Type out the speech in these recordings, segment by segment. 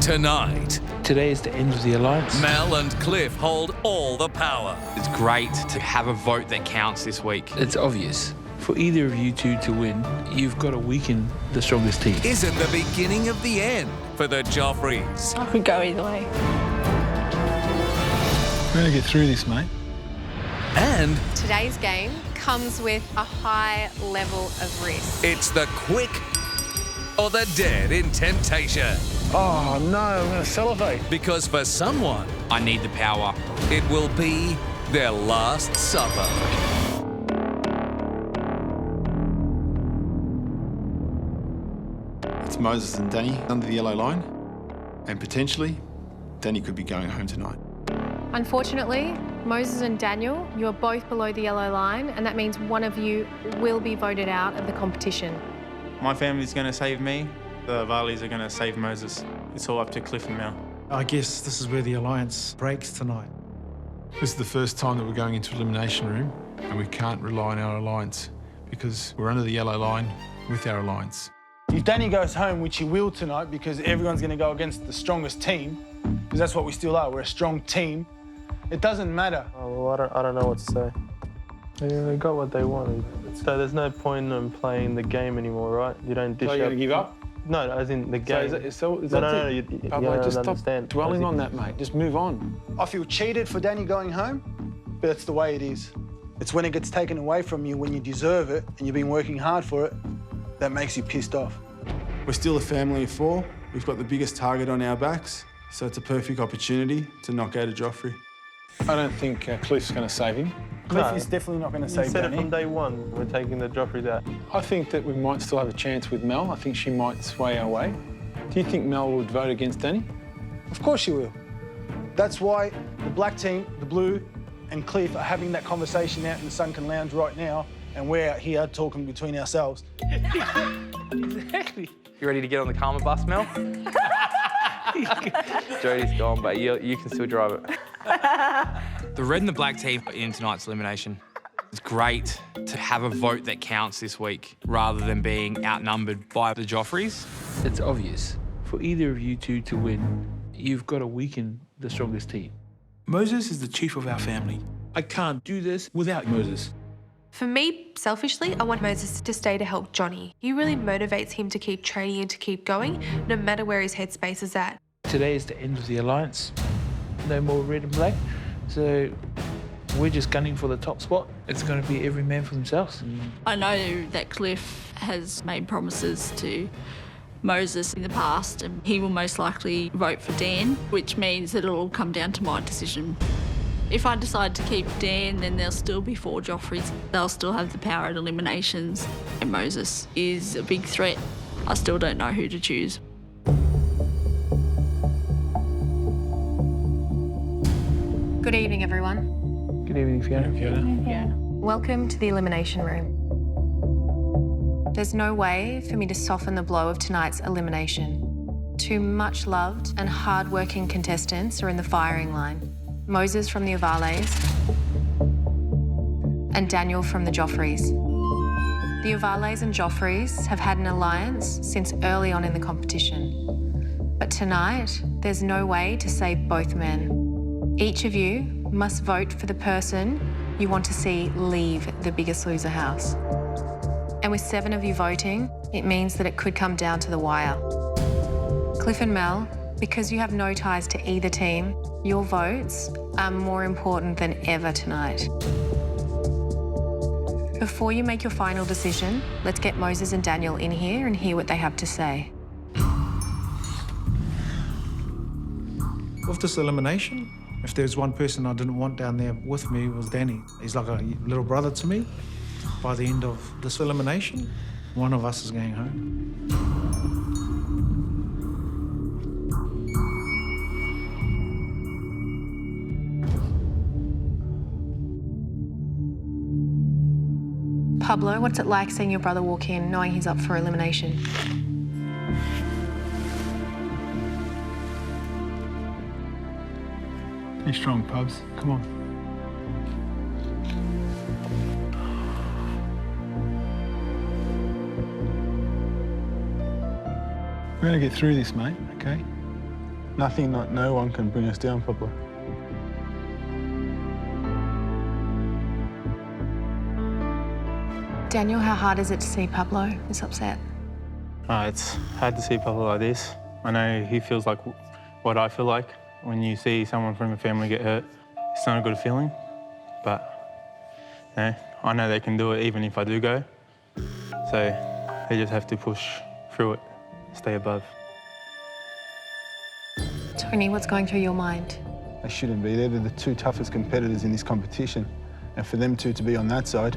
Tonight, Today is the end of the alliance. Mel and Cliff hold all the power. It's great to have a vote that counts this week. It's obvious. For either of you two to win, you've got to weaken the strongest team. Is it the beginning of the end for the Joffreys? I could go either way. We're going to get through this, mate. And Today's game comes with a high level of risk. it's the quick or the dead in temptation. Oh, no, I'm going to salivate. Because for someone, I need the power. it will be their last supper. It's Moses and Danny under the yellow line, and potentially, Danny could be going home tonight. Unfortunately, Moses and Daniel, you are both below the yellow line, and that means one of you will be voted out of the competition. My family's going to save me. The Varleys are going to save Moses. It's all up to Cliff and Mel. I guess this is where the alliance breaks tonight. This is the first time that we're going into elimination room, and we can't rely on our alliance because we're under the yellow line with our alliance. If Danny goes home, which he will tonight, because everyone's going to go against the strongest team, because that's what we still are. We're a strong team. It doesn't matter. Oh, well, I don't know what to say. Yeah, they got what they wanted. So there's no point in playing the game anymore, right? You don't dish So up... you're going to give up? No, as in the game. No, Pablo, just stop dwelling on that, mate. Just move on. I feel cheated for Danny going home, but it's the way it is. It's when it gets taken away from you when you deserve it and you've been working hard for it, that makes you pissed off. We're still a family of four. We've got the biggest target on our backs, so it's a perfect opportunity to knock out a Joffrey. I don't think Cliff's going to save him. Cliff is definitely not going to save You said Danny. it from day one. We're taking the Joffreys out. I think that we might still have a chance with Mel. I think she might sway our way. Do you think Mel would vote against Danny? Of course she will. That's why the black team, the blue, and Cliff are having that conversation out in the Sunken Lounge right now, and we're out here talking between ourselves. Exactly. You ready to get on the karma bus, Mel? Jody's gone, but you can still drive it. The red and the black team in tonight's elimination. It's great to have a vote that counts this week rather than being outnumbered by the Joffreys. It's obvious. For either of you two to win, you've got to weaken the strongest team. Moses is the chief of our family. I can't do this without Moses. For me, selfishly, I want Moses to stay to help Johnny. He really motivates him to keep training and to keep going, no matter where his headspace is at. Today is the end of the alliance. No more red and black. So we're just gunning for the top spot. It's going to be every man for themselves. I know that Cliff has made promises to Moses in the past, and he will most likely vote for Dan, which means that it'll all come down to my decision. If I decide to keep Dan, then there'll still be 4 Joffreys. They'll still have the power at eliminations. And Moses is a big threat. I still don't know who to choose. Good evening, everyone. Good evening, Fiona. Welcome to the elimination room. There's no way for me to soften the blow of tonight's elimination. 2 much-loved and hard-working contestants are in the firing line. Moses from the Varleys and Daniel from the Joffreys. The Varleys and Joffreys have had an alliance since early on in the competition. But tonight, there's no way to save both men. Each of you must vote for the person you want to see leave the Biggest Loser house. And with 7 of you voting, it means that it could come down to the wire. Cliff and Mel, because you have no ties to either team, your votes are more important than ever tonight. Before you make your final decision, let's get Moses and Daniel in here and hear what they have to say. With this elimination, if there's one person I didn't want down there with me, it was Danny. He's like a little brother to me. By the end of this elimination, one of us is going home. Pablo, what's it like seeing your brother walk in, knowing he's up for elimination? Be strong, Pubs. Come on. We're going to get through this, mate, okay? Nothing, no one can bring us down, Papa. Daniel, how hard is it to see Pablo this upset? It's hard to see Pablo like this. I know he feels like what I feel like. When you see someone from your family get hurt, it's not a good feeling. But you know, I know they can do it even if I do go. So they just have to push through it, stay above. Tony, what's going through your mind? They shouldn't be there. They're the two toughest competitors in this competition. And for them two to be on that side,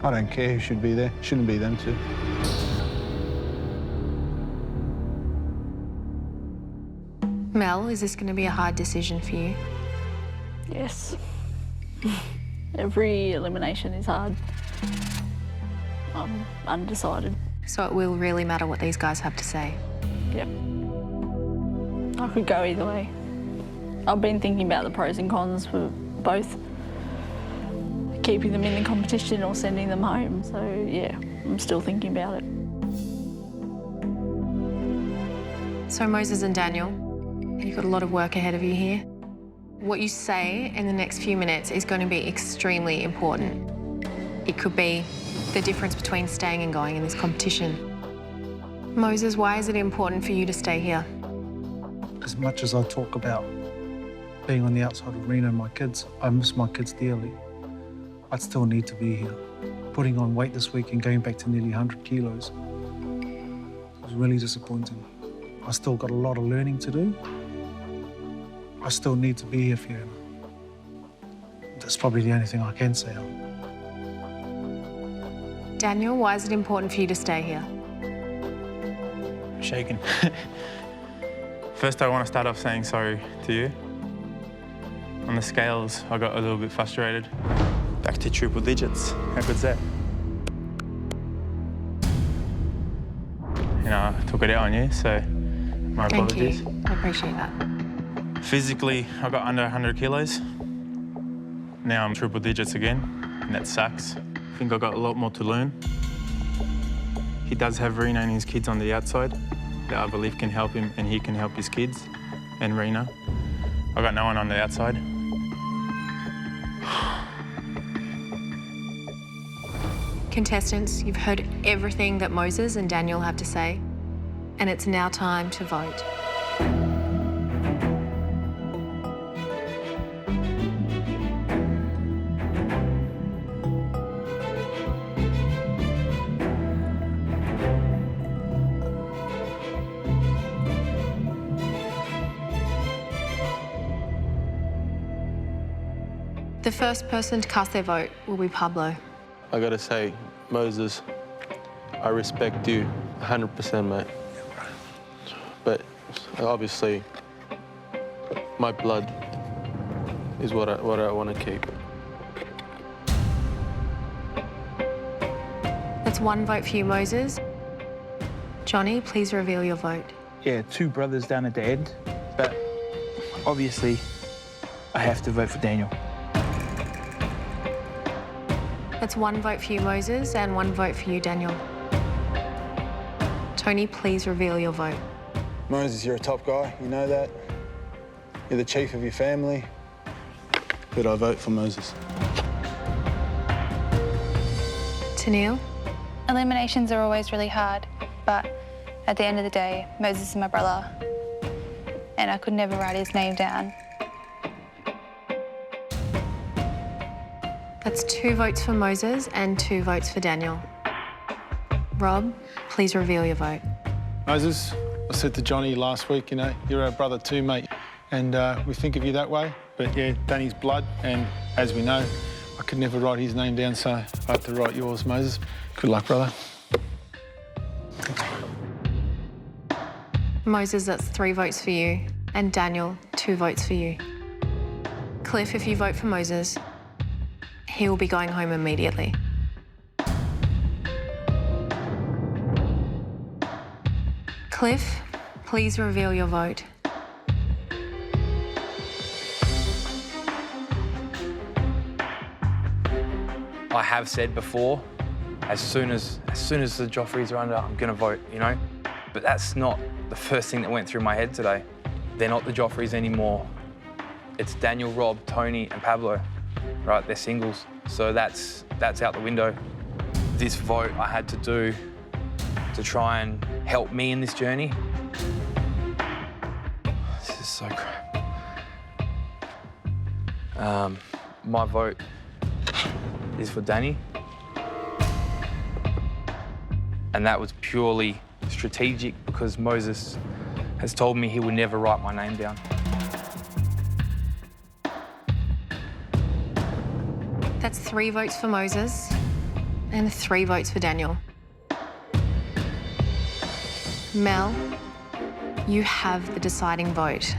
I don't care who should be there. It shouldn't be them two. Mel, is this going to be a hard decision for you? Yes. Every elimination is hard. I'm undecided. So it will really matter what these guys have to say? Yep. I could go either way. I've been thinking about the pros and cons for both. Keeping them in the competition or sending them home. So, yeah, I'm still thinking about it. So Moses and Daniel, you've got a lot of work ahead of you here. What you say in the next few minutes is going to be extremely important. It could be the difference between staying and going in this competition. Moses, why is it important for you to stay here? As much as I talk about being on the outside of Reno and my kids, I miss my kids dearly. I'd still need to be here. Putting on weight this week and going back to nearly 100 kilos was really disappointing. I still got a lot of learning to do. I still need to be here, Fiona. That's probably the only thing I can say. Daniel, why is it important for you to stay here? I'm shaking. First, I want to start off saying sorry to you. On the scales, I got a little bit frustrated. Back to triple digits. How good's that? You know, I took it out on you, so my apologies. Thank you. I appreciate that. Physically, I got under 100 kilos. Now I'm triple digits again, and that sucks. I think I got a lot more to learn. He does have Rena and his kids on the outside that I believe can help him, and he can help his kids and Rena. I got no one on the outside. Contestants, you've heard everything that Moses and Daniel have to say, and it's now time to vote. The first person to cast their vote will be Pablo. I gotta say, Moses, I respect you 100%, mate. But obviously, my blood is what I want to keep. That's one vote for you, Moses. Johnny, please reveal your vote. Yeah, two brothers down at the end, but obviously, I have to vote for Daniel. That's one vote for you, Moses, and one vote for you, Daniel. Tony, please reveal your vote. Moses, you're a top guy, you know that. You're the chief of your family. But I vote for Moses. Tennille? Eliminations are always really hard, but at the end of the day, Moses is my brother, and I could never write his name down. That's 2 votes for Moses and 2 votes for Daniel. Rob, please reveal your vote. Moses, I said to Johnny last week, you know, you're our brother too, mate. And we think of you that way. But yeah, Danny's blood, and as we know, I could never write his name down, so I have to write yours, Moses. Good luck, brother. Moses, that's 3 votes for you, and Daniel, 2 votes for you. Cliff, if you vote for Moses, he will be going home immediately. Cliff, please reveal your vote. I have said before, as soon as the Joffreys are under, I'm gonna vote, you know? But that's not The first thing that went through my head today, they're not the Joffreys anymore. It's Daniel, Rob, Tony and Pablo, right? They're singles. So that's out the window. This vote I had to do to try and help me in this journey. This is so crap. My vote is for Danny. And that was purely strategic because Moses has told me he would never write my name down. That's 3 votes for Moses and 3 votes for Daniel. Mel, you have the deciding vote.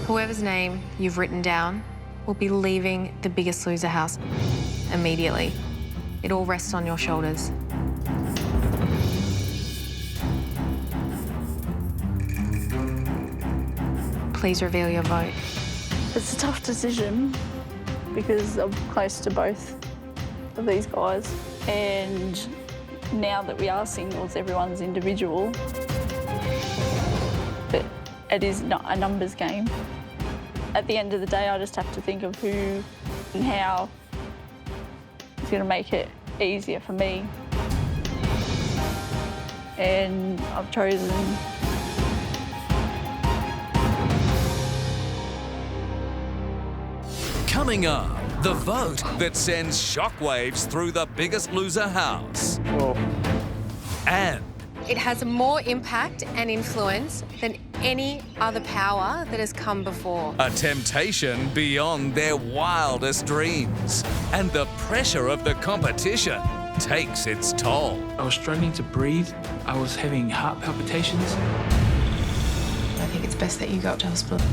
Whoever's name you've written down will be leaving the Biggest Loser house immediately. It all rests on your shoulders. Please reveal your vote. It's a tough decision because I'm close to both of these guys. And now that we are singles, everyone's individual. But it is not a numbers game. At the end of the day, I just have to think of who and how is going to make it easier for me. And I've chosen Coming up, the vote that sends shockwaves through the Biggest Loser house. And It has more impact and influence than any other power that has come before. a temptation beyond their wildest dreams. And the pressure of the competition takes its toll. I was struggling to breathe. I was having heart palpitations. I think it's best that you go up to hospital.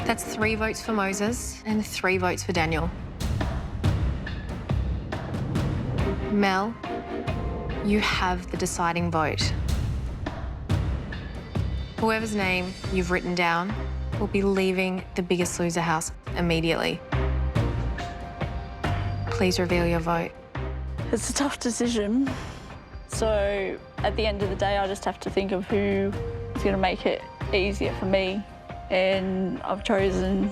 That's 3 votes for Moses and 3 votes for Daniel. Mel, you have the deciding vote. Whoever's name you've written down will be leaving the Biggest Loser house immediately. Please reveal your vote. It's a tough decision. So at the end of the day, I just have to think of who is going to make it easier for me. And I've chosen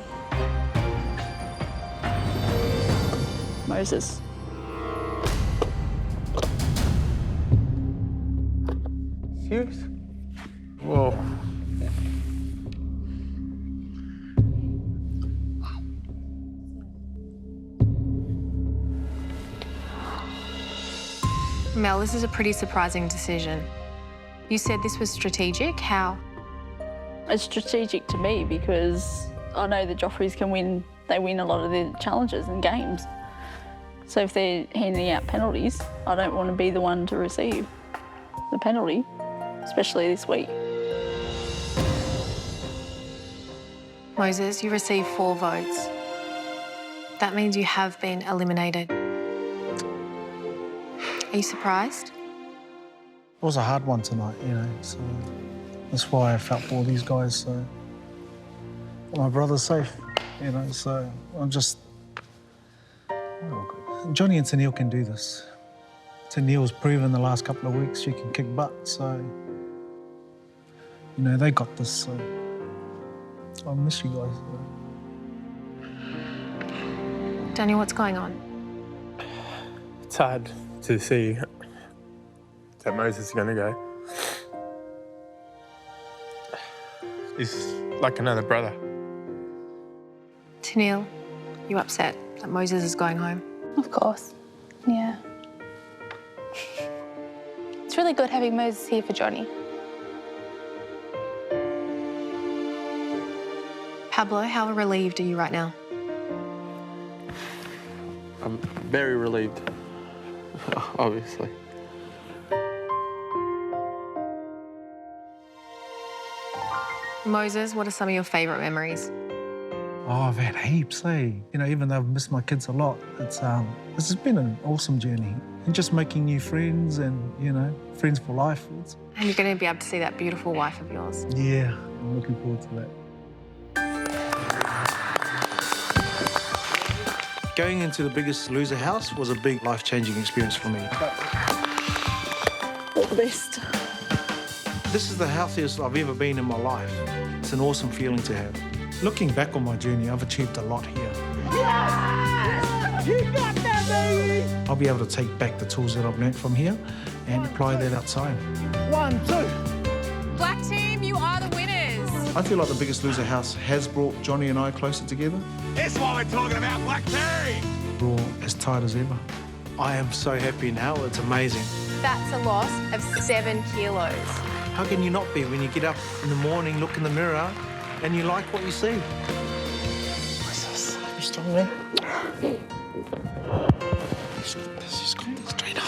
Moses. Serious? Whoa. Mel, this is a pretty surprising decision. You said this was strategic. How? It's strategic to me because I know the Joffreys can win. They win a lot of the challenges and games. So if they're handing out penalties, I don't want to be the one to receive the penalty, especially this week. Moses, you received 4 votes. That means you have been eliminated. Are you surprised? It was a hard one tonight, you know, so that's why I felt for all these guys, so my brother's safe, you know, so I'm just... Johnny and Tennille can do this. Tennille's proven the last couple of weeks she can kick butt, so, you know, they got this, so I miss you guys. Daniel, what's going on? It's hard to see that Moses is going to go. He's like another brother. Tennille, you upset that Moses is going home? Of course, yeah. It's really good having Moses here for Johnny. Pablo, how relieved are you right now? I'm very relieved, obviously. Moses, what are some of your favourite memories? Oh, I've had heaps, eh? You know, even though I've missed my kids a lot, it's this has been an awesome journey. And just making new friends and, you know, friends for life. And you're going to be able to see that beautiful wife of yours. Yeah, I'm looking forward to that. Going into the Biggest Loser house was a big life-changing experience for me. All the best. This is the healthiest I've ever been in my life. It's an awesome feeling to have. Looking back on my journey, I've achieved a lot here. Yes! You got that, baby! I'll be able to take back the tools that I've learnt from here and apply that outside. 1, 2. Black team, you are the winners. I feel like the Biggest Loser house has brought Johnny and I closer together. That's what we're talking about, Black team! We're all as tight as ever. I am so happy now, it's amazing. That's a loss of 7 kilos. How can you not be when you get up in the morning, look in the mirror, and you like what you see? What's this? You strong, man? This is going straight on.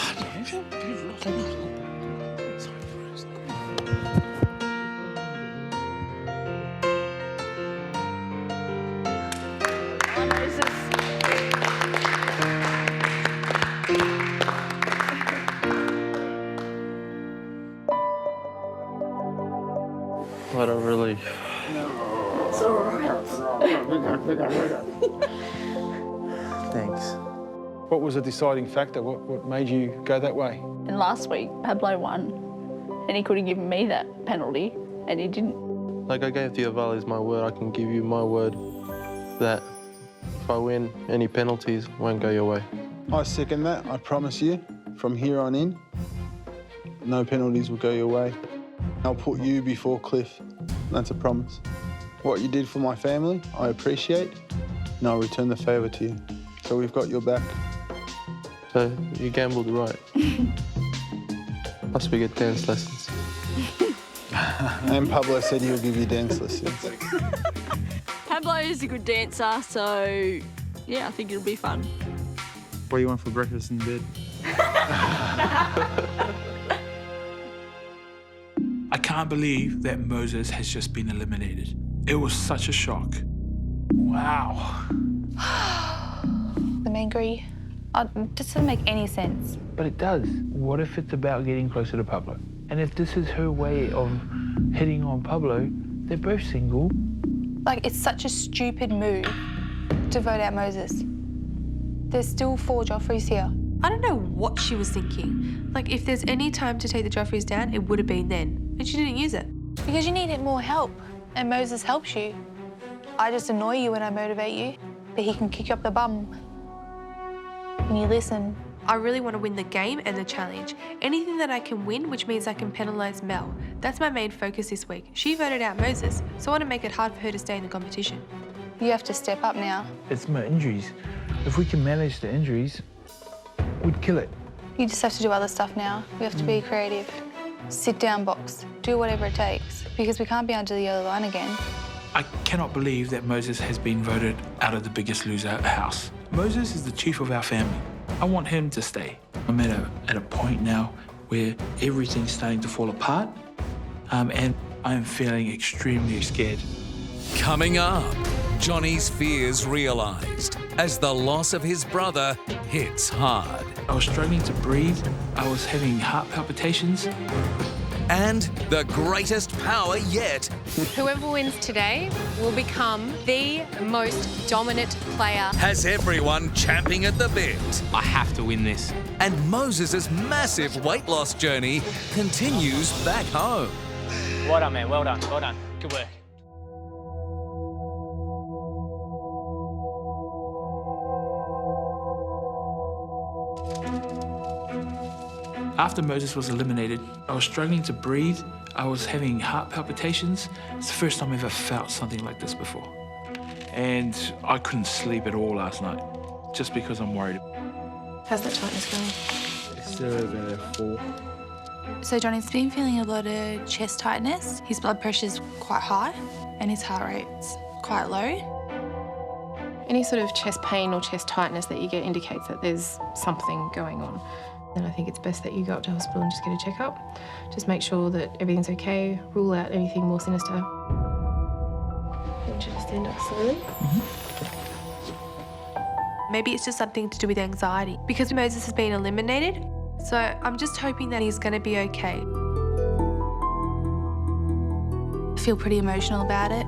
What a relief. It's all right. Thanks. What was the deciding factor? What made you go that way? And last week, Pablo won, and he could have given me that penalty, and he didn't. Like I gave the Ovalis my word, I can give you my word that if I win, any penalties won't go your way. I second that. I promise you, from here on in, no penalties will go your way. I'll put you before Cliff. That's a promise. What you did for my family, I appreciate, and I'll return the favour to you. So we've got your back. So you gambled right. Plus we get dance lessons. And Pablo said he'll give you dance lessons. Pablo is a good dancer, so yeah, I think it'll be fun. What do you want for breakfast in bed? I can't believe that Moses has just been eliminated. It was such a shock. Wow. The mangry. It doesn't make any sense. But it does. What if it's about getting closer to Pablo? And if this is her way of hitting on Pablo, they're both single. Like, it's such a stupid move to vote out Moses. There's still 4 Joffreys here. I don't know what she was thinking. Like, if there's any time to take the Joffreys down, it would have been then. And she didn't use it. Because you needed more help, and Moses helps you. I just annoy you when I motivate you, but he can kick you up the bum when you listen. I really want to win the game and the challenge. Anything that I can win, which means I can penalise Mel. That's my main focus this week. She voted out Moses, so I want to make it hard for her to stay in the competition. You have to step up now. It's my injuries. If we can manage the injuries, we'd kill it. You just have to do other stuff now. You have to be creative. Sit down, box. Do whatever it takes, because we can't be under the yellow line again. I cannot believe that Moses has been voted out of the Biggest Loser house. Moses is the chief of our family. I want him to stay. I'm at a point now where everything's starting to fall apart, and I'm feeling extremely scared. Coming up, Johnny's fears realised as the loss of his brother hits hard. I was struggling to breathe. I was having heart palpitations. And the greatest power yet. Whoever wins today will become the most dominant player. Has everyone champing at the bit. I have to win this. And Moses' massive weight loss journey continues back home. Well done, man. Well done. Well done. Good work. After Moses was eliminated, I was struggling to breathe. I was having heart palpitations. It's the first time I ever felt something like this before. And I couldn't sleep at all last night, just because I'm worried. How's that tightness going? It's still about a 4. So Johnny's been feeling a lot of chest tightness. His blood pressure's quite high and his heart rate's quite low. Any sort of chest pain or chest tightness that you get indicates that there's something going on. Then I think it's best that you go up to hospital and just get a checkup. Just make sure that everything's okay, rule out anything more sinister. I want you to stand up slowly. Maybe it's just something to do with anxiety because Moses has been eliminated. So I'm just hoping that he's going to be okay. I feel pretty emotional about it,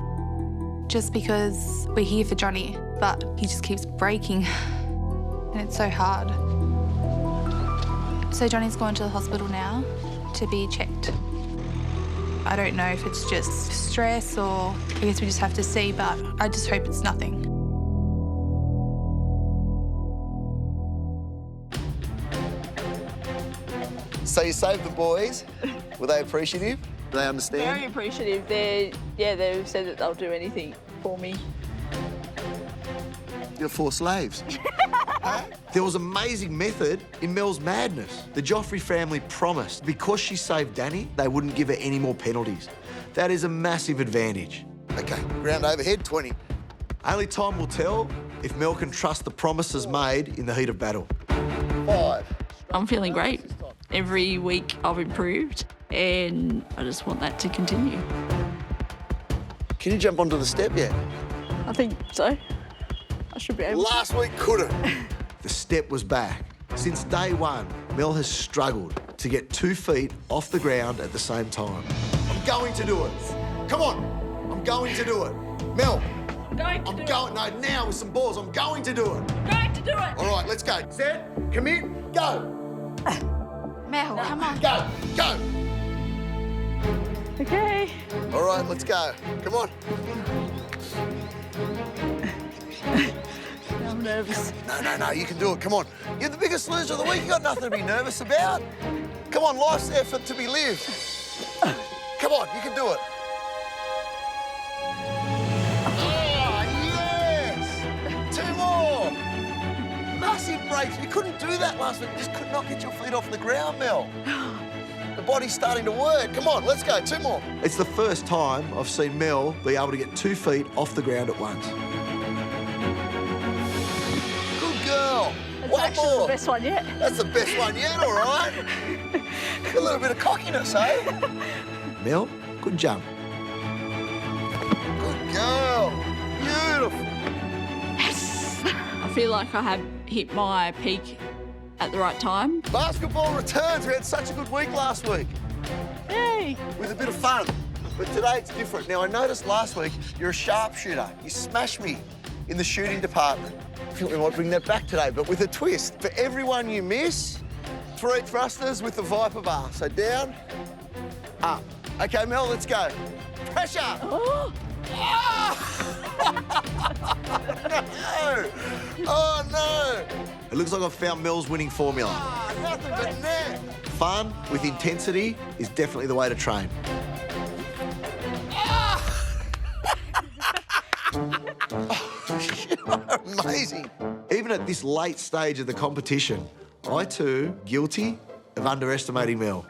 just because we're here for Johnny, but he just keeps breaking. and it's so hard. So Johnny's gone to the hospital now to be checked. I don't know if it's just stress or I guess we just have to see, but I just hope it's nothing. So you saved the boys. Were they appreciative? Do they understand? Very appreciative. They've said that they'll do anything for me. You're 4 slaves. There was amazing method in Mel's madness. The Joffrey family promised because she saved Danny, they wouldn't give her any more penalties. That is a massive advantage. Okay, ground overhead, 20. Only time will tell if Mel can trust the promises made in the heat of battle. 5. I'm feeling great. Every week I've improved, and I just want that to continue. Can you jump onto the step yet? I think so. I should be able to. Last week couldn't. The step was back. Since day one, Mel has struggled to get 2 feet off the ground at the same time. I'm going to do it. Come on. I'm going to do it. Mel. I'm going. No, now with some balls. I'm going to do it. Going to do it. All right, let's go. Set, commit, go. Mel, come on. Go, go. Okay. All right, let's go. Come on. I'm nervous. No, you can do it. Come on. You're the biggest loser of the week. You got nothing to be nervous about. Come on, life's effort to be lived. Come on, you can do it. Oh, yes! 2 more. Massive breaks. You couldn't do that last week. You just could not get your feet off the ground, Mel. The body's starting to work. Come on, let's go. 2 more. It's the first time I've seen Mel be able to get 2 feet off the ground at once. Good girl. That's actually the best one yet. That's the best one yet, all right. A little bit of cockiness, eh? Mel, good jump. Good girl. Beautiful. Yes! I feel like I have hit my peak at the right time. Basketball returns. We had such a good week last week. Yay! With a bit of fun. But today it's different. Now, I noticed last week you're a sharpshooter. You smashed me in the shooting department. I think we might bring that back today, but with a twist. For everyone you miss, 3 thrusters with the Viper bar. So down, up. Okay, Mel, let's go. Pressure. Oh. No! Oh, no! It looks like I've found Mel's winning formula. Nothing but net. Fun with intensity is definitely the way to train. Amazing. Even at this late stage of the competition, I too guilty of underestimating Mel.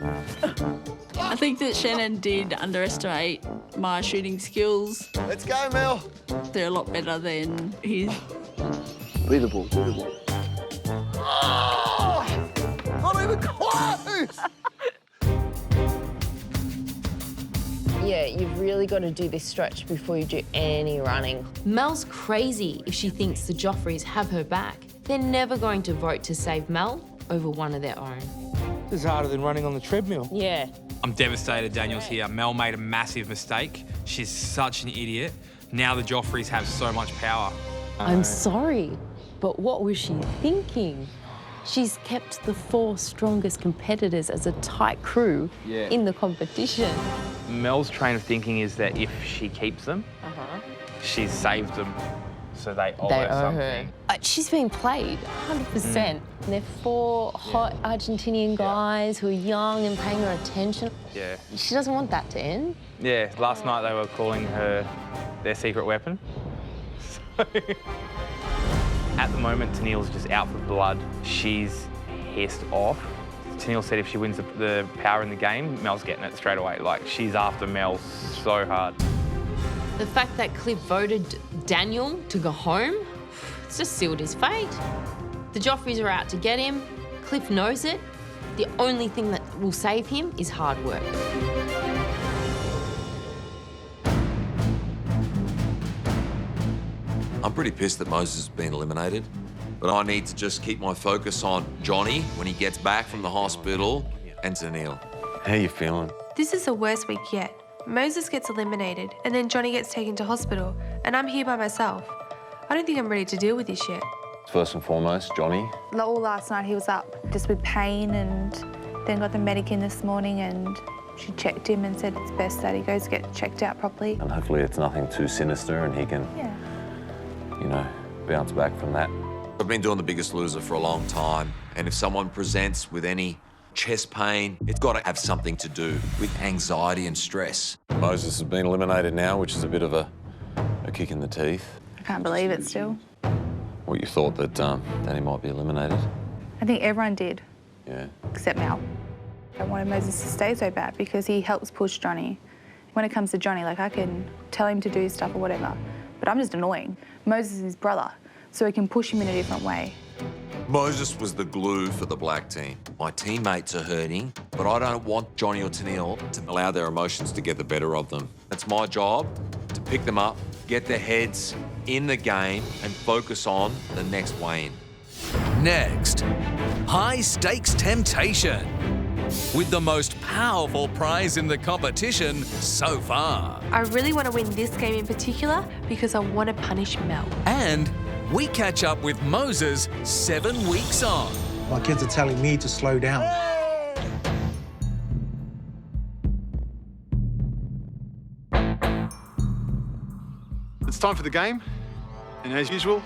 I think that Shannan did underestimate my shooting skills. Let's go, Mel. They're a lot better than his. Beatable. Oh, not even close. Yeah, you've really got to do this stretch before you do any running. Mel's crazy if she thinks the Joffreys have her back. They're never going to vote to save Mel over one of their own. This is harder than running on the treadmill. Yeah. I'm devastated Daniel's here. Mel made a massive mistake. She's such an idiot. Now the Joffreys have so much power. I'm sorry, but what was she thinking? She's kept the 4 strongest competitors as a tight crew in the competition. Mel's train of thinking is that if she keeps them, she's saved them, so they owe her something. She's being played, 100%. And they're 4 hot Argentinian guys who are young and paying her attention. Yeah. She doesn't want that to end. Yeah, last night they were calling her their secret weapon. So at the moment, Tennille's just out for blood. She's pissed off. Tennille said if she wins the power in the game, Mel's getting it straight away. Like, she's after Mel so hard. The fact that Cliff voted Daniel to go home, it's just sealed his fate. The Joffreys are out to get him. Cliff knows it. The only thing that will save him is hard work. I'm pretty pissed that Moses has been eliminated, but I need to just keep my focus on Johnny when he gets back from the hospital and Tennille. How you feeling? This is the worst week yet. Moses gets eliminated, and then Johnny gets taken to hospital, and I'm here by myself. I don't think I'm ready to deal with this yet. First and foremost, Johnny. All last night he was up just with pain, and then got the medic in this morning, and she checked him and said it's best that he goes get checked out properly. And hopefully it's nothing too sinister and he can, you know, bounce back from that. I've been doing The Biggest Loser for a long time, and if someone presents with any chest pain, it's got to have something to do with anxiety and stress. Moses has been eliminated now, which is a bit of a kick in the teeth. I can't believe it still. What, you thought that Danny might be eliminated? I think everyone did, Yeah. except Mel. I wanted Moses to stay so bad because he helps push Johnny. When it comes to Johnny, like, I can tell him to do stuff or whatever, but I'm just annoying. Moses is his brother, so he can push him in a different way. Moses was the glue for the black team. My teammates are hurting, but I don't want Johnny or Tennille to allow their emotions to get the better of them. It's my job to pick them up, get their heads in the game, and focus on the next weigh-in. Next, high-stakes temptation. With the most powerful prize in the competition so far. I really want to win this game in particular because I want to punish Mel. And we catch up with Moses 7 weeks on. My kids are telling me to slow down. It's time for the game, and as usual,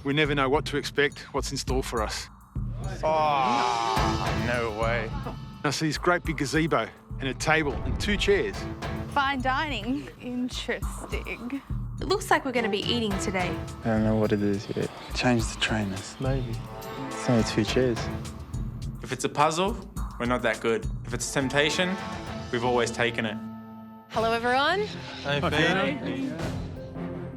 we never know what to expect, what's in store for us. Oh, no way. I see this great big gazebo and a table and 2 chairs. Fine dining. Interesting. It looks like we're going to be eating today. I don't know what it is yet. Change the trainers. Maybe. It's only 2 chairs. If it's a puzzle, we're not that good. If it's temptation, we've always taken it. Hello, everyone. Hey,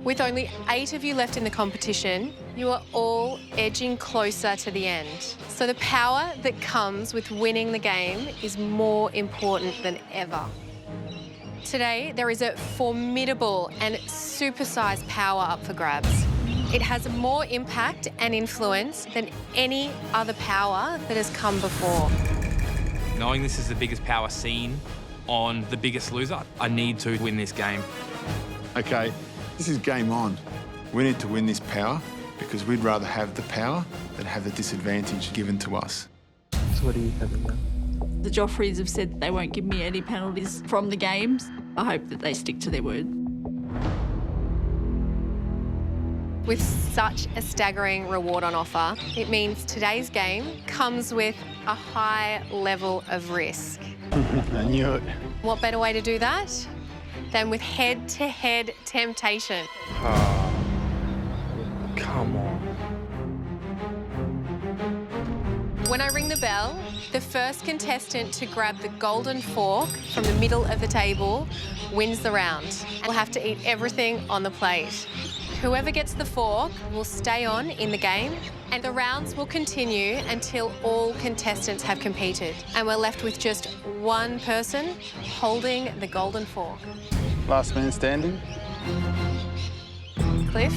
With only 8 of you left in the competition, you are all edging closer to the end. So the power that comes with winning the game is more important than ever. Today, there is a formidable and supersized power up for grabs. It has more impact and influence than any other power that has come before. Knowing this is the biggest power seen on The Biggest Loser, I need to win this game. Okay, this is game on. We need to win this power because we'd rather have the power than have the disadvantage given to us. So what are you having now? The Joffreys have said they won't give me any penalties from the games. I hope that they stick to their word. With such a staggering reward on offer, it means today's game comes with a high level of risk. I knew it. What better way to do that than with head-to-head temptation? Oh, come on. When I ring the bell, the first contestant to grab the golden fork from the middle of the table wins the round. We'll have to eat everything on the plate. Whoever gets the fork will stay on in the game, and the rounds will continue until all contestants have competed. And we're left with just one person holding the golden fork. Last man standing. Cliff,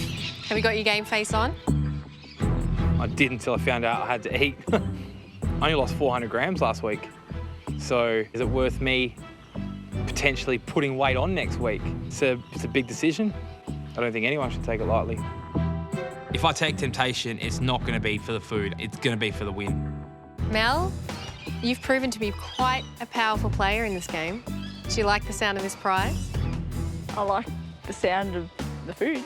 have you got your game face on? I did until I found out I had to eat. I only lost 400 grams last week. So is it worth me potentially putting weight on next week? It's a big decision. I don't think anyone should take it lightly. If I take temptation, it's not going to be for the food. It's going to be for the win. Mel, you've proven to be quite a powerful player in this game. Do you like the sound of this prize? I like the sound of the food.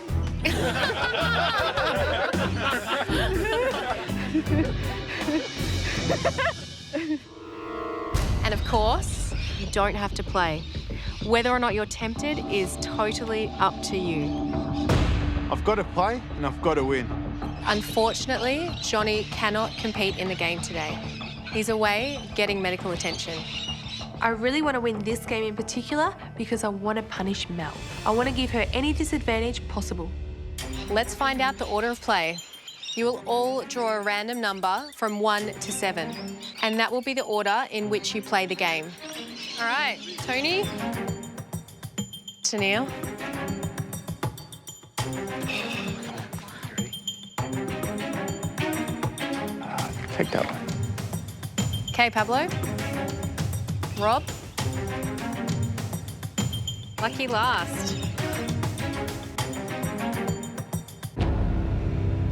And of course, you don't have to play. Whether or not you're tempted is totally up to you. I've got to play and I've got to win. Unfortunately, Johnny cannot compete in the game today. He's away getting medical attention. I really want to win this game in particular because I want to punish Mel. I want to give her any disadvantage possible. Let's find out the order of play. You will all draw a random number from 1 to 7, and that will be the order in which you play the game. All right, Tony. Tennille. Take that one. Okay, Pablo. Rob. Lucky last.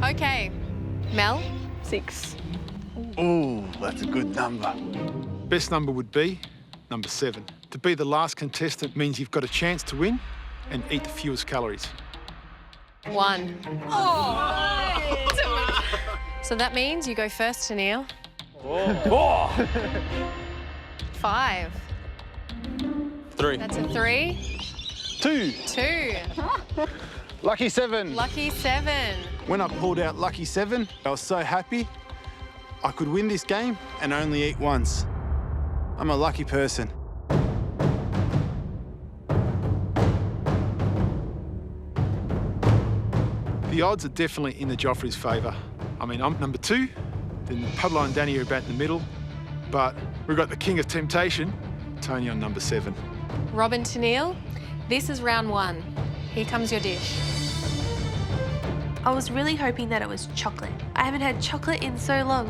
Okay, Mel? 6. Oh, that's a good number. Best number would be number 7. To be the last contestant means you've got a chance to win and eat the fewest calories. 1. Oh! So that means you go first, Tennille. Oh. 5. 3. That's a 3. 2. 2. Lucky 7. Lucky 7. When I pulled out lucky 7, I was so happy I could win this game and only eat once. I'm a lucky person. The odds are definitely in the Joffrey's favour. I mean, I'm number 2, then Pablo and Danny are about in the middle, but we've got the king of temptation, Tony, on number 7. Rob and Tennille, this is round 1. Here comes your dish. I was really hoping that it was chocolate. I haven't had chocolate in so long.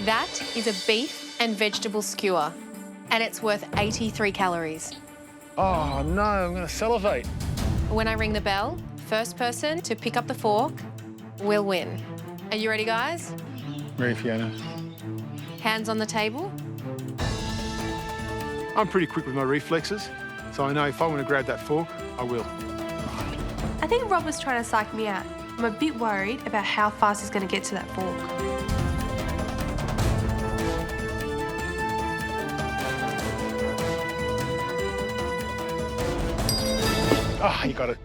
That is a beef and vegetable skewer, and it's worth 83 calories. Oh, no, I'm going to salivate. When I ring the bell, first person to pick up the fork will win. Are you ready, guys? Ready, Fiona. Hands on the table. I'm pretty quick with my reflexes, so I know if I want to grab that fork, I will. I think Rob was trying to psych me out. I'm a bit worried about how fast he's going to get to that fork. Ah, you got it.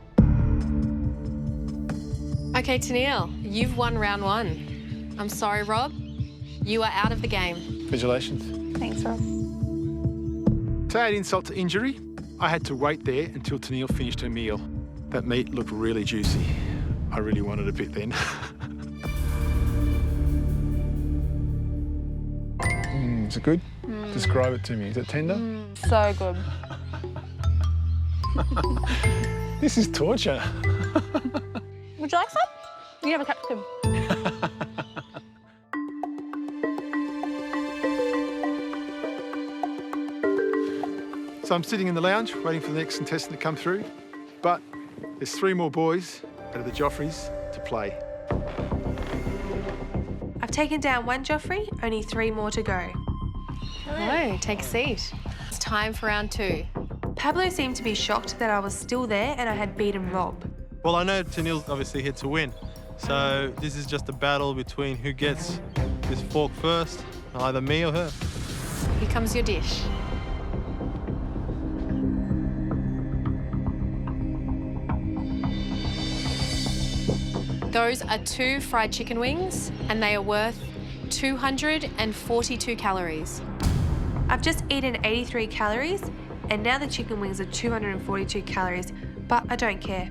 Okay, Tennille, you've won round 1. I'm sorry, Rob. You are out of the game. Congratulations. Thanks, Rob. To add insult to injury, I had to wait there until Tennille finished her meal. That meat looked really juicy. I really wanted a bit then. Is it good? Describe it to me. Is it tender? So good. This is torture. Would you like some? You have a capsicum. So I'm sitting in the lounge waiting for the next contestant to come through, but there's 3 more boys out of the Joffreys to play. I've taken down 1 Joffrey, only 3 more to go. Hello, take a seat. It's time for round 2. Pablo seemed to be shocked that I was still there and I had beaten Rob. Well, I know Tennille's obviously here to win, so this is just a battle between who gets this fork first, either me or her. Here comes your dish. Those are 2 fried chicken wings, and they are worth 242 calories. I've just eaten 83 calories, and now the chicken wings are 242 calories, but I don't care.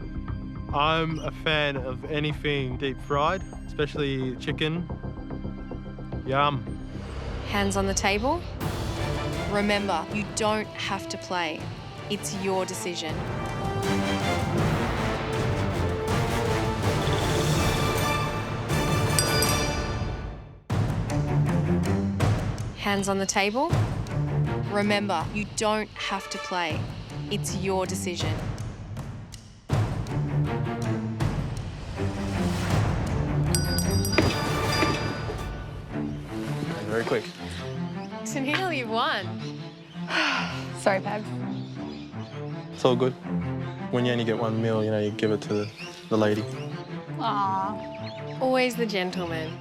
I'm a fan of anything deep fried, especially chicken. Yum. Hands on the table. Remember, you don't have to play. It's your decision. Hands on the table. Remember, you don't have to play. It's your decision. Very quick. Tennille, you've won. Sorry, Pab. It's all good. When you only get 1 meal, you know, you give it to the lady. Aww. Always the gentleman.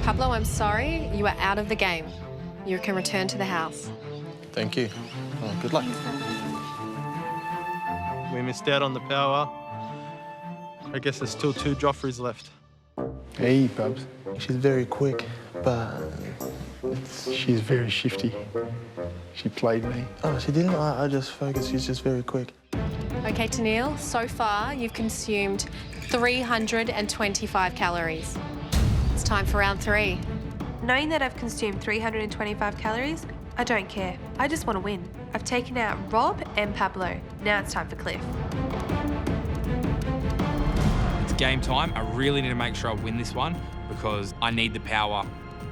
Pablo, I'm sorry. You are out of the game. You can return to the house. Thank you. Oh, good luck. We missed out on the power. I guess there's still 2 Joffreys left. Hey, Bubs. She's very quick, but... She's very shifty. She played me. Oh, she didn't? I just focused. She's just very quick. Okay, Tennille, so far you've consumed 325 calories. It's time for round 3. Knowing that I've consumed 325 calories, I don't care. I just want to win. I've taken out Rob and Pablo. Now it's time for Cliff. It's game time. I really need to make sure I win this one because I need the power.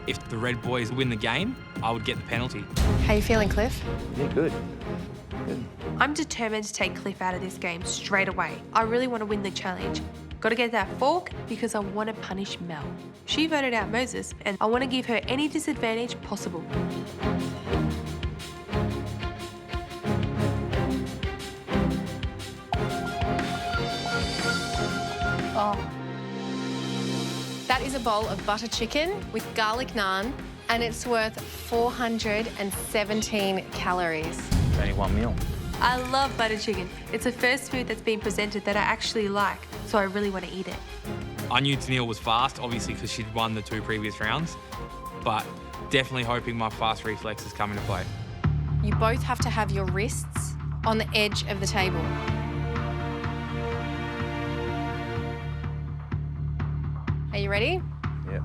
If the red boys win the game, I would get the penalty. How you feeling, Cliff? Yeah, good. I'm determined to take Cliff out of this game straight away. I really want to win the challenge. Got to get that fork because I want to punish Mel. She voted out Moses and I want to give her any disadvantage possible. Oh. That is a bowl of butter chicken with garlic naan, and it's worth 417 calories. Only one meal. I love butter chicken. It's the first food that's been presented that I actually like, so I really want to eat it. I knew Tennille was fast, obviously, because she'd won the 2 previous rounds, but definitely hoping my fast reflexes come into play. You both have to have your wrists on the edge of the table. Are you ready? Yep.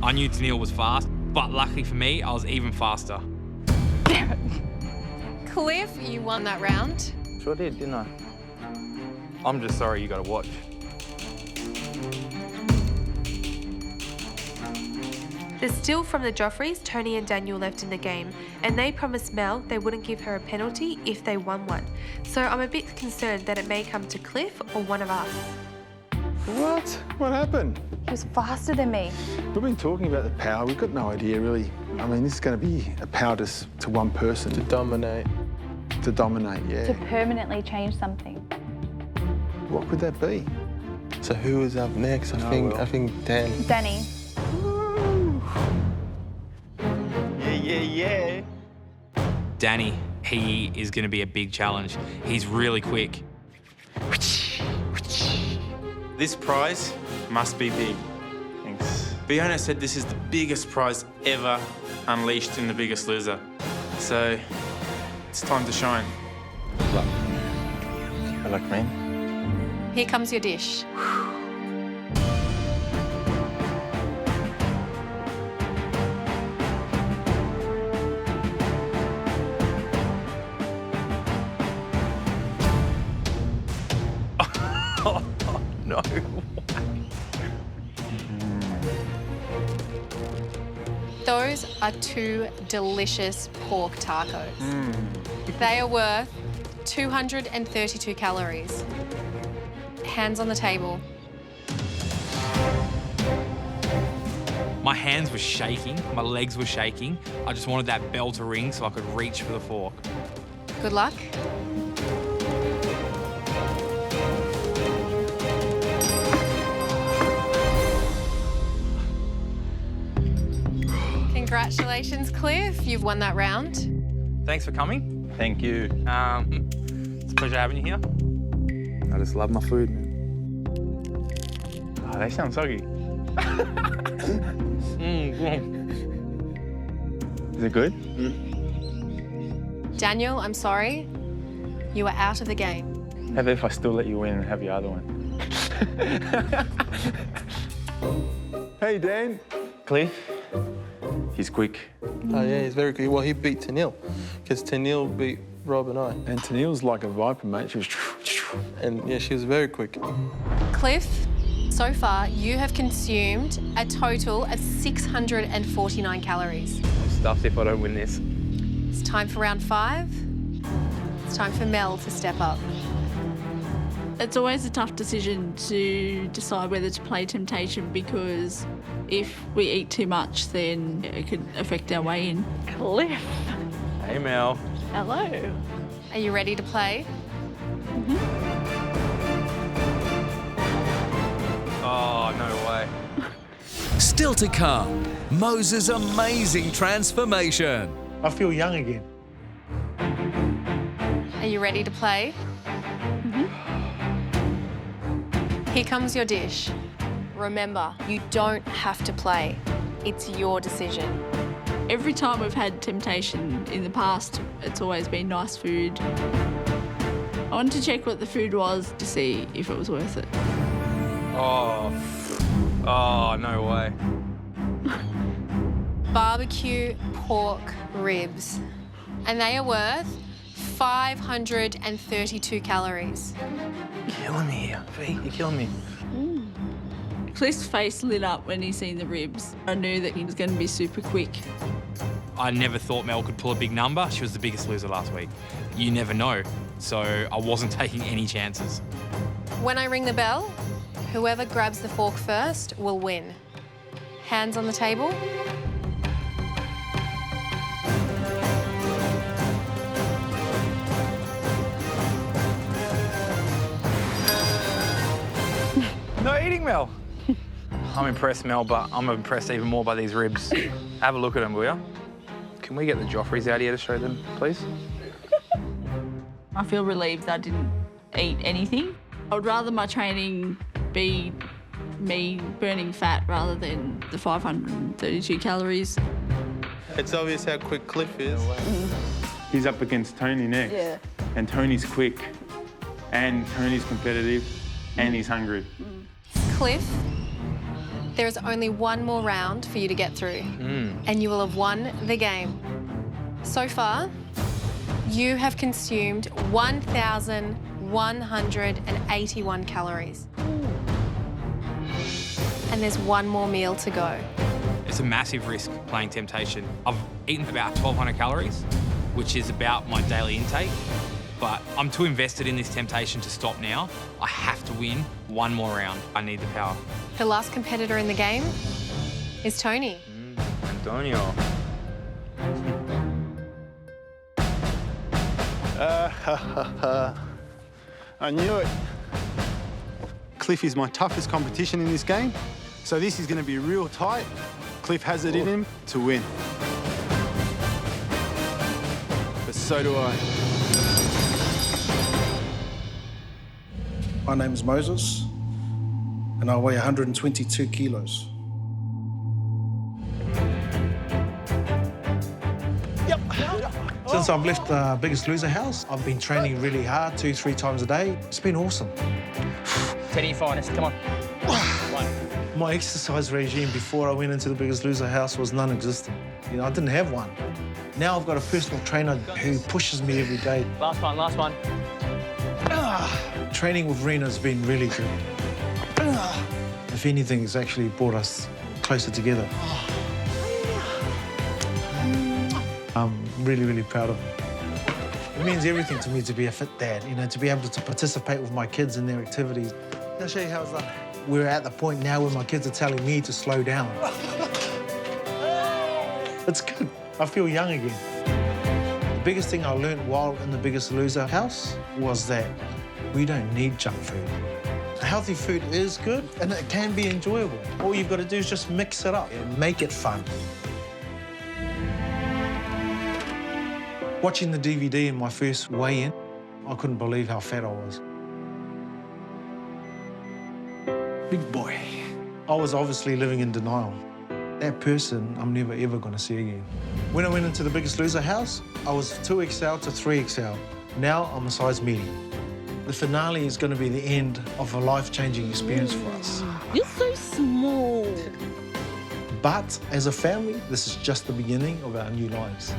I knew Tennille was fast, but luckily for me, I was even faster. Cliff, you won that round. Sure did, didn't I? I'm just sorry you got to watch. There's still from the Joffreys, Tony and Daniel left in the game, and they promised Mel they wouldn't give her a penalty if they won one. So I'm a bit concerned that it may come to Cliff or one of us. What? What happened? He was faster than me. We've been talking about the power. We've got no idea, really. I mean, this is going to be a power to one person. To dominate. To dominate, yeah. To permanently change something. What could that be? So who is up next? I think Dan. Danny. Yeah. Danny, he is going to be a big challenge. He's really quick. This prize must be big. Thanks. Fiona said this is the biggest prize ever unleashed in The Biggest Loser. So it's time to shine. Good luck. Good luck, man. Here comes your dish. No. Those are 2 delicious pork tacos. They are worth 232 calories. Hands on the table. My hands were shaking, my legs were shaking. I just wanted that bell to ring so I could reach for the fork. Good luck. Congratulations, Cliff. You've won that round. Thanks for coming. Thank you. It's a pleasure having you here. I just love my food. Oh, they sound soggy. Is it good? Daniel, I'm sorry. You are out of the game. How about if I still let you win and have your other one? Hey, Dan. Cliff, he's quick. Oh, yeah, he's very good. Well, he beat Tennille, because Tennille beat Rob and I. And Tennille's like a viper, mate. She was... And, yeah, she was very quick. Cliff, so far you have consumed a total of 649 calories. I'm stuffed if I don't win this. It's time for round 5. It's time for Mel to step up. It's always a tough decision to decide whether to play temptation, because if we eat too much, then it could affect our weigh-in. Cliff. Hey, Mel. Hello. Are you ready to play? Oh, no way. Still to come, Moses' amazing transformation. I feel young again. Are you ready to play? Here comes your dish. Remember, you don't have to play. It's your decision. Every time we've had temptation in the past, it's always been nice food. I wanted to check what the food was to see if it was worth it. Oh, no way. Barbecue pork ribs. And they are worth 532 calories. Killing me here, V. You're killing me. Cliff's face lit up when he seen the ribs. I knew that he was going to be super quick. I never thought Mel could pull a big number. She was the biggest loser last week. You never know. So I wasn't taking any chances. When I ring the bell, whoever grabs the fork first will win. Hands on the table. No eating, Mel. I'm impressed, Mel, but I'm impressed even more by these ribs. Have a look at them, will you? Can we get the Joffreys out here to show them, please? I feel relieved I didn't eat anything. I would rather my training be me burning fat rather than the 532 calories. It's obvious how quick Cliff is. He's up against Tony next. Yeah. And Tony's quick, and Tony's competitive, and he's hungry. Cliff, there is only one more round for you to get through, and you will have won the game. So far, you have consumed 1,181 calories. And there's one more meal to go. It's a massive risk playing temptation. I've eaten about 1,200 calories, which is about my daily intake. But I'm too invested in this temptation to stop now. I have to win one more round. I need the power. The last competitor in the game is Tony. Antonio. I knew it. Cliff is my toughest competition in this game, so this is going to be real tight. Cliff has it in him to win. But so do I. My name is Moses, and I weigh 122 kilos. Since I've left Biggest Loser house, I've been training really hard, 2-3 times a day. It's been awesome. 10 your finest, come on. My exercise regime before I went into the Biggest Loser house was non-existent. You know, I didn't have one. Now I've got a personal trainer who pushes me every day. Last one, last one. Training with Rena has been really good. If anything, it's actually brought us closer together. I'm really, really proud of it. It means everything to me to be a fit dad, you know, to be able to participate with my kids in their activities. I'll show you how it's done. We're at the point now where my kids are telling me to slow down. It's good. I feel young again. The biggest thing I learned while in the Biggest Loser house was that we don't need junk food. Healthy food is good and it can be enjoyable. All you've got to do is just mix it up and make it fun. Watching the DVD in my first weigh-in, I couldn't believe how fat I was. Big boy. I was obviously living in denial. That person I'm never ever going to see again. When I went into the Biggest Loser house, I was 2XL to 3XL. Now I'm a size medium. The finale is going to be the end of a life-changing experience for us. You're so small. But as a family, this is just the beginning of our new lives.